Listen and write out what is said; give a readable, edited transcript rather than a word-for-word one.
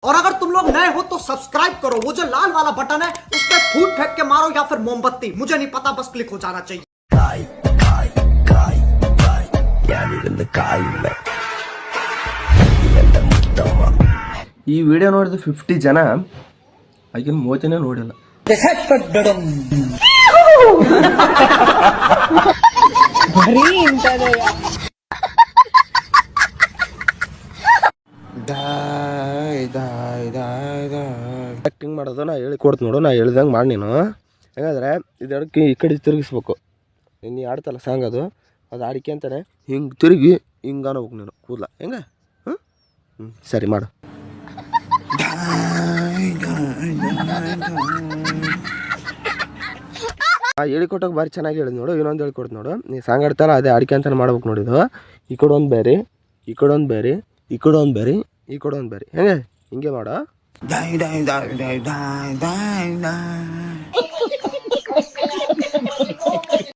और अगर तुम लोग नए हो तो सब्सक्राइब करो, वो जो लाल वाला बटन है उस पर फूट फेंक के मारो या फिर मोमबत्ती, मुझे नहीं पता, बस क्लिक हो जाना चाहिए। ಈ ವಿಡಿಯೋ ನೋಡಿದ 50 ಜನ ಆಗಿನ ಮೋತಿನೇ ನೋಡಿಲ್ಲ. ಆ್ಯಕ್ಟಿಂಗ್ ಮಾಡೋದು ನಾ ಹೇಳಿ ಕೊಡ್ತೀನಿ ನೋಡು, ನಾ ಹೇಳ್ದಂಗೆ ಮಾಡಿ ನೀನು. ಹೆಂಗಂದ್ರೆ ಇದಕ್ಕೆ ಈ ಕಡೆ ತಿರುಗಿಸ್ಬೇಕು. ನೀನು ಆಡ್ತಲ್ಲ ಸಾಂಗ್ ಅದು ಆಡಿಕೆ ಅಂತಾನೆ ಹಿಂಗೆ ತಿರುಗಿ ಹಿಂಗೆ ಅನ್ನಬೇಕು ನೀನು ಕೂದಲ ಹೆಂಗೆ. ಸರಿ ಮಾಡು. ಹೇಳಿಕೊಟ್ಟಾಗ ಭಾರಿ ಚೆನ್ನಾಗಿ ಹೇಳಿದ್ ನೋಡು. ಇನ್ನೊಂದು ಹೇಳ್ಕೊಡ್ತು ನೋಡು, ನೀ ಸಾಂಗ್ ಆಡ್ತಲ್ಲ ಅದೇ ಅಡಿಕೆ ಅಂತಾನೆ ಮಾಡ್ಬೇಕು ನೋಡಿದ್ದು. ಈ ಕಡೆ ಒಂದು ಬೇರೆ, ಈ ಕಡೆ ಒಂದು ಬೇರೆ, ಈ ಕಡೆ ಒಂದು ಬೇರೆ, ಈ ಕಡೆ ಒಂದು ಬೇರೆ, ಹೆಂಗೆ ಹಿಂಗೆ ಮಾಡು.